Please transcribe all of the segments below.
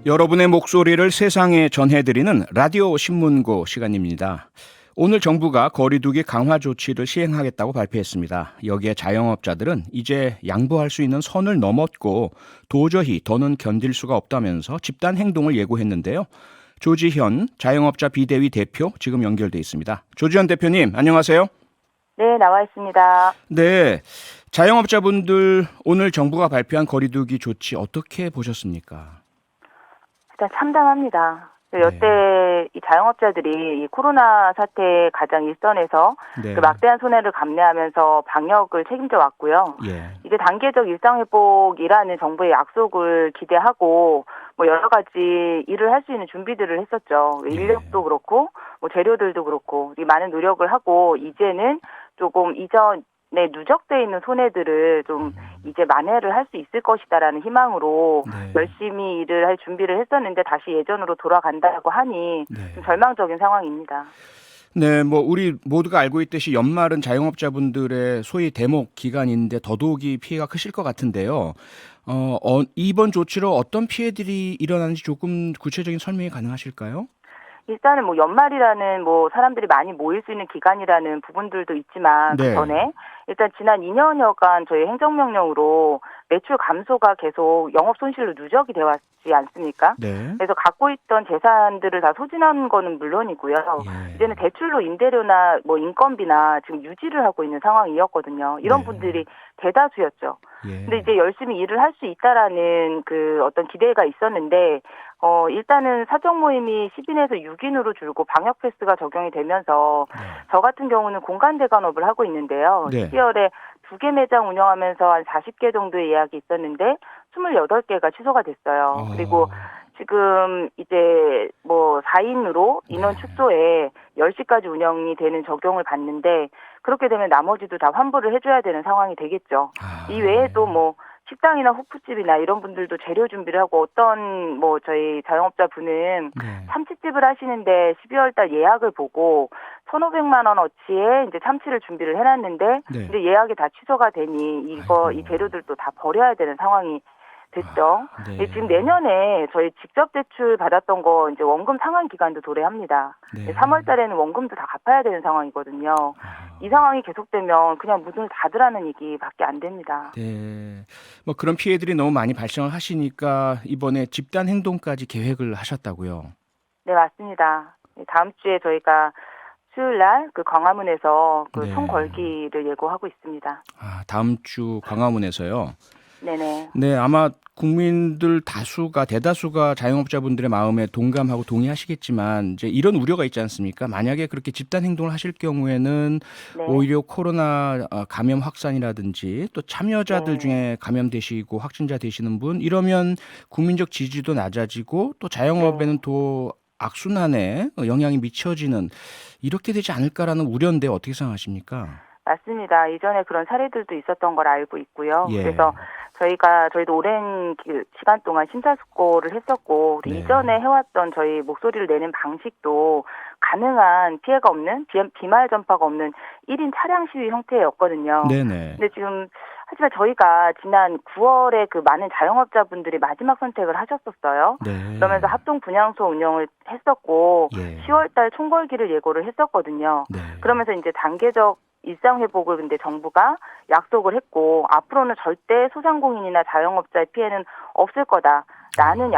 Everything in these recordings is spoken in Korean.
여러분의 목소리를 세상에 전해드리는 라디오 신문고 시간입니다. 오늘 정부가 거리두기 강화 조치를 시행하겠다고 발표했습니다. 여기에 자영업자들은 이제 양보할 수 있는 선을 넘었고 도저히 더는 견딜 수가 없다면서 집단 행동을 예고했는데요. 조지현 자영업자 비대위 대표 지금 연결돼 있습니다. 조지현 대표님, 안녕하세요. 네, 나와 있습니다. 네, 자영업자분들 오늘 정부가 발표한 거리두기 조치 어떻게 보셨습니까? 일단 참담합니다. 여태 이 자영업자들이 이 코로나 사태에 가장 일선에서 네. 그 막대한 손해를 감내하면서 방역을 책임져 왔고요. 예. 이제 단계적 일상회복이라는 정부의 약속을 기대하고 뭐 여러 가지 일을 할 수 있는 준비들을 했었죠. 인력도 그렇고 뭐 재료들도 그렇고 이 많은 노력을 하고 이제는 조금 이전에 누적돼 있는 손해들을 좀 이제 만회를 할 수 있을 것이다라는 희망으로 열심히 일을 할 준비를 했었는데 다시 예전으로 돌아간다고 하니 좀 절망적인 상황입니다. 네, 뭐 우리 모두가 알고 있듯이 연말은 자영업자분들의 소위 대목 기간인데 더더욱이 피해가 크실 것 같은데요. 이번 조치로 어떤 피해들이 일어나는지 조금 구체적인 설명이 가능하실까요? 일단은 뭐 연말이라는 뭐 사람들이 많이 모일 수 있는 기간이라는 부분들도 있지만 그 전에 일단 지난 2년여간 저희 행정명령으로 매출 감소가 계속 영업 손실로 누적이 되어 왔지 않습니까? 네. 그래서 갖고 있던 재산들을 다 소진한 거는 물론이고요. 이제는 대출로 임대료나 뭐 인건비나 지금 유지를 하고 있는 상황이었거든요. 이런 분들이 대다수였죠. 근데 이제 열심히 일을 할 수 있다라는 그 어떤 기대가 있었는데 일단은 사적 모임이 10인에서 6인으로 줄고 방역 패스가 적용이 되면서 저 같은 경우는 공간 대관업을 하고 있는데요. 12월에 2개 매장 운영하면서 한 40개 정도의 예약이 있었는데 28개가 취소가 됐어요. 그리고 지금 이제 뭐 4인으로 인원 축소에 10시까지 운영이 되는 적용을 받는데 그렇게 되면 나머지도 다 환불을 해줘야 되는 상황이 되겠죠. 이 외에도 뭐 식당이나 호프집이나 이런 분들도 재료 준비를 하고 어떤 뭐 저희 자영업자 분은 참치집을 하시는데 12월 달 예약을 보고 1,500만 원어치의 이제 참치를 준비를 해놨는데 이제 예약이 다 취소가 되니 이 재료들도 다 버려야 되는 상황이 됐죠. 지금 내년에 저희 직접 대출 받았던 거 이제 원금 상환 기간도 도래합니다. 3월 달에는 원금도 다 갚아야 되는 상황이거든요. 이 상황이 계속되면 그냥 문을 닫으라는 얘기밖에 안 됩니다. 네. 뭐 그런 피해들이 너무 많이 발생을 하시니까 이번에 집단 행동까지 계획을 하셨다고요? 네, 맞습니다. 다음 주에 저희가 수요일 날 그 광화문에서 그 총궐기를 예고하고 있습니다. 아, 다음 주 광화문에서요? 네네. 네, 아마 국민들 대다수가 자영업자분들의 마음에 동감하고 동의하시겠지만 이제 이런 우려가 있지 않습니까? 만약에 그렇게 집단 행동을 하실 경우에는 오히려 코로나 감염 확산이라든지 또 참여자들 중에 감염되시고 확진자 되시는 분 이러면 국민적 지지도 낮아지고 또 자영업에는 또 악순환에 영향이 미쳐지는 이렇게 되지 않을까라는 우려인데 어떻게 생각하십니까? 맞습니다. 이전에 그런 사례들도 있었던 걸 알고 있고요. 그래서 저희도 오랜 시간 동안 심사숙고를 했었고, 이전에 해왔던 저희 목소리를 내는 방식도 가능한 피해가 없는, 비말 전파가 없는 1인 차량 시위 형태였거든요. 근데 하지만 저희가 지난 9월에 그 많은 자영업자분들이 마지막 선택을 하셨었어요. 그러면서 합동 분향소 운영을 했었고, 10월 달 총궐기를 예고를 했었거든요. 그러면서 이제 단계적 일상회복을 근데 정부가 약속을 했고 앞으로는 절대 소상공인이나 자영업자의 피해는 없을 거다라는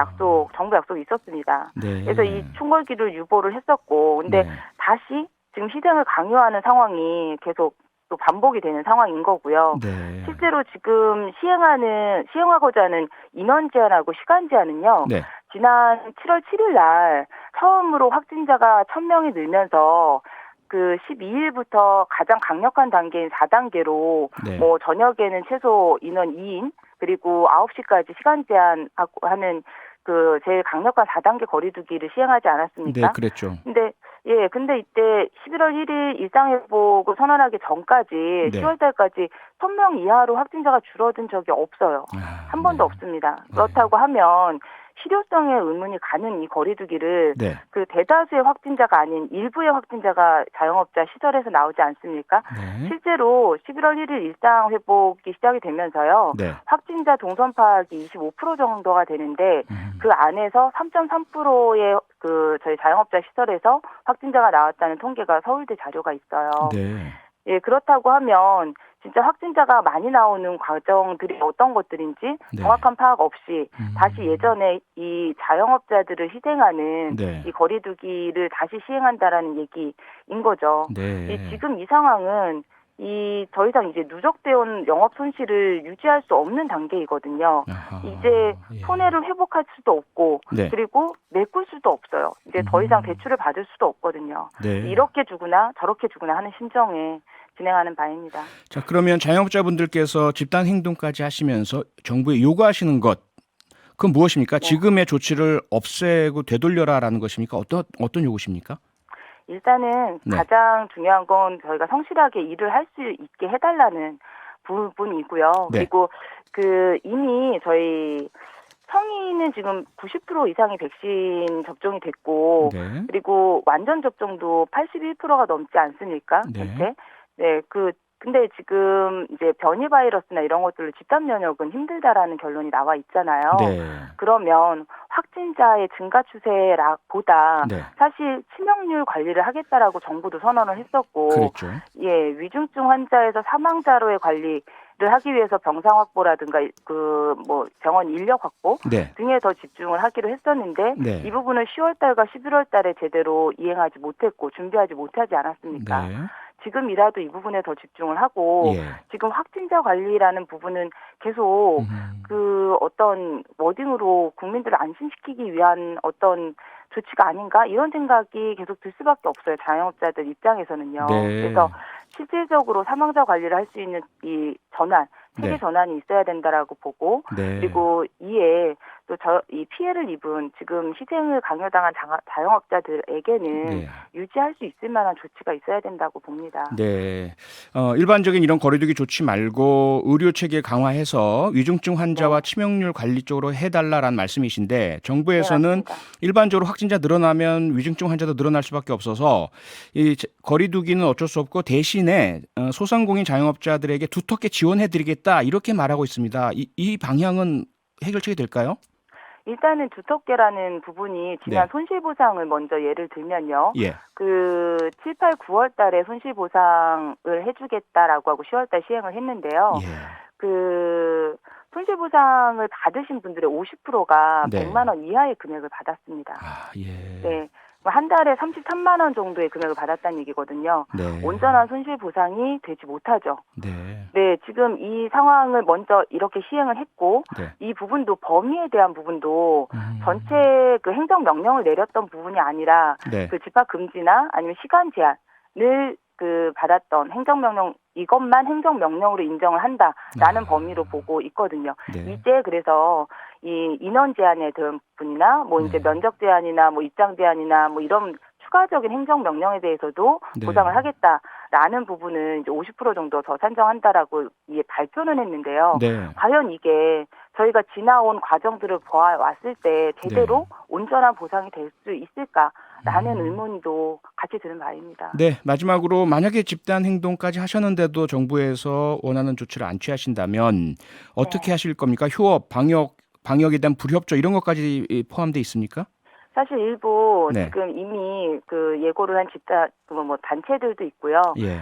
정부 약속이 있었습니다. 그래서 이 총궐기를 유보를 했었고 근데 다시 지금 희생을 강요하는 상황이 계속 또 반복이 되는 상황인 거고요. 실제로 지금 시행하고자 하는 인원 제한하고 시간 제한은요. 지난 7월 7일 날 처음으로 확진자가 1,000명이 늘면서 그 12일부터 가장 강력한 단계인 4단계로 뭐 저녁에는 최소 인원 2인 그리고 9시까지 시간 제한하는 그 제일 강력한 4단계 거리두기를 시행하지 않았습니까? 네, 그랬죠. 근데 이때 11월 1일 일상회복을 선언하기 전까지 10월 달까지 1,000명 이하로 확진자가 줄어든 적이 없어요. 한 번도 없습니다. 그렇다고 하면 실효성에 의문이 가는 이 거리두기를 네. 그 대다수의 확진자가 아닌 일부의 확진자가 자영업자 시설에서 나오지 않습니까? 네. 실제로 11월 1일 일상 회복이 시작이 되면서요. 네. 확진자 동선 파악이 25% 정도가 되는데 그 안에서 3.3%의 그 저희 자영업자 시설에서 확진자가 나왔다는 통계가 서울대 자료가 있어요. 네. 예, 그렇다고 하면 진짜 확진자가 많이 나오는 과정들이 어떤 것들인지 네. 정확한 파악 없이 다시 예전에 이 자영업자들을 희생하는 네. 이 거리두기를 다시 시행한다라는 얘기인 거죠. 네. 지금 이 상황은 이 더 이상 이제 누적되어 온 영업 손실을 유지할 수 없는 단계이거든요. 아하. 이제 예. 손해를 회복할 수도 없고 네. 그리고 메꿀 수도 없어요. 이제 더 이상 대출을 받을 수도 없거든요. 네. 이렇게 주거나 저렇게 주거나 하는 심정에 진행하는 바입니다. 자, 그러면 자영업자분들께서 집단 행동까지 하시면서 정부에 요구하시는 것, 그건 무엇입니까? 네. 지금의 조치를 없애고 되돌려라라는 것입니까? 어떤 요구십니까? 일단은 네. 가장 중요한 건 저희가 성실하게 일을 할 수 있게 해달라는 부분이고요. 네. 그리고 그 이미 저희 성인은 지금 90% 이상이 백신 접종이 됐고 네. 그리고 완전 접종도 81%가 넘지 않습니까? 네. 전체. 네, 근데 지금 이제 변이 바이러스나 이런 것들로 집단 면역은 힘들다라는 결론이 나와 있잖아요. 네. 그러면 확진자의 증가 추세보다 네. 사실 치명률 관리를 하겠다라고 정부도 선언을 했었고, 그랬죠. 예, 위중증 환자에서 사망자로의 관리를 하기 위해서 병상 확보라든가 병원 인력 확보 네. 등에 더 집중을 하기로 했었는데 네. 이 부분을 10월달과 11월달에 제대로 이행하지 못했고 준비하지 못하지 않았습니까? 네. 지금이라도 이 부분에 더 집중을 하고 예. 지금 확진자 관리라는 부분은 계속 그 어떤 워딩으로 국민들을 안심시키기 위한 어떤 조치가 아닌가 이런 생각이 계속 들 수밖에 없어요. 자영업자들 입장에서는요. 네. 그래서 실질적으로 사망자 관리를 할 수 있는 이 전환, 체계 네. 전환이 있어야 된다라고 보고 네. 그리고 이에 또 이 피해를 입은 지금 희생을 강요당한 자영업자들에게는 네. 유지할 수 있을 만한 조치가 있어야 된다고 봅니다. 네. 일반적인 이런 거리두기 조치 말고 의료 체계 강화해서 위중증 환자와 네. 치명률 관리 쪽으로 해달라라는 말씀이신데 정부에서는 맞습니다. 일반적으로 확진자 늘어나면 위중증 환자도 늘어날 수밖에 없어서 이 거리두기는 어쩔 수 없고 대신에 소상공인 자영업자들에게 두텁게 지원해드리겠다 이렇게 말하고 있습니다. 이 방향은 해결책이 될까요? 일단은 두텁게라는 부분이 지난 네. 손실보상을 먼저 예를 들면요. 예. 7, 8, 9월 달에 손실보상을 해주겠다라고 하고 10월 달 시행을 했는데요. 예. 손실보상을 받으신 분들의 50%가 네. 100만 원 이하의 금액을 받았습니다. 아, 예. 네. 한 달에 33만 원 정도의 금액을 받았다는 얘기거든요. 네. 온전한 손실보상이 되지 못하죠. 네. 네, 지금 이 상황을 먼저 이렇게 시행을 했고, 네. 이 부분도 범위에 대한 부분도 전체 그 행정명령을 내렸던 부분이 아니라 네. 그 집합 금지나 아니면 시간 제한을 받았던 행정명령, 이것만 행정명령으로 인정을 한다라는 범위로 보고 있거든요. 네. 이제 그래서 이 인원 제한에 대한 부분이나 이제 네. 면적 제한이나 입장 제한이나 이런 추가적인 행정명령에 대해서도 네. 보장을 하겠다라는 부분은 이제 50% 정도 더 산정한다라고 발표는 했는데요. 네. 과연 이게 저희가 지나온 과정들을 보아왔을 때 제대로 온전한 보상이 될 수 있을까라는 의문도 같이 드는 바입니다. 네, 마지막으로 만약에 집단 행동까지 하셨는데도 정부에서 원하는 조치를 안 취하신다면 어떻게 하실 겁니까? 휴업, 방역에 대한 불협조 이런 것까지 포함되어 있습니까? 사실 일부 네. 지금 이미 예고를 한 집단 단체들도 있고요. 예.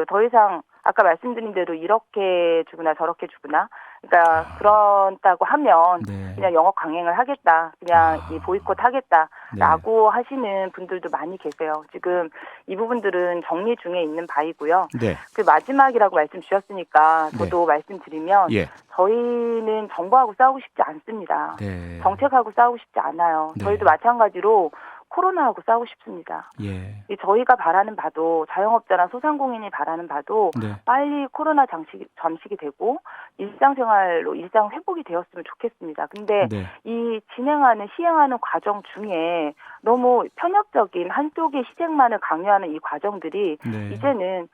더 이상 아까 말씀드린 대로 이렇게 주거나 저렇게 주거나 그러니까 그렇다고 하면 네. 그냥 영업 강행을 하겠다. 그냥 이 보이콧 하겠다라고 하시는 분들도 많이 계세요. 지금 이 부분들은 정리 중에 있는 바이고요. 네. 마지막이라고 말씀 주셨으니까 저도 말씀드리면 예. 저희는 정부하고 싸우고 싶지 않습니다. 네. 정책하고 싸우고 싶지 않아요. 네. 저희도 마찬가지로 코로나하고 싸우고 싶습니다. 예. 저희가 바라는 바도 자영업자나 소상공인이 바라는 바도 네. 빨리 코로나 잠식이 되고 일상생활로 일상 회복이 되었으면 좋겠습니다. 근데 네. 이 시행하는 과정 중에 너무 편협적인 한쪽의 희생만을 강요하는 이 과정들이 네. 이제는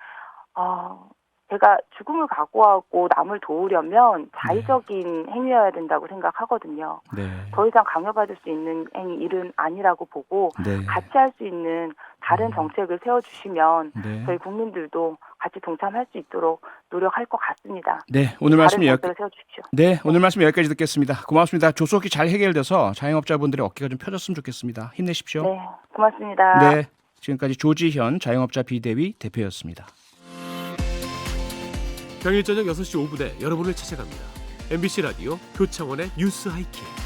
제가 죽음을 각오하고 남을 도우려면 자의적인 행위여야 된다고 생각하거든요. 네. 더 이상 강요받을 수 있는 일은 아니라고 보고 네. 같이 할 수 있는 다른 정책을 세워주시면 네. 저희 국민들도 같이 동참할 수 있도록 노력할 것 같습니다. 네, 오늘 말씀 다른 정책을 세워주십시오. 네, 오늘 말씀 여기까지 듣겠습니다. 고맙습니다. 조속히 잘 해결돼서 자영업자분들의 어깨가 좀 펴졌으면 좋겠습니다. 힘내십시오. 네, 고맙습니다. 네, 지금까지 조지현 자영업자 비대위 대표였습니다. 평일 저녁 6시 5분에 여러분을 찾아갑니다. MBC 라디오 표창원의 뉴스 하이킥.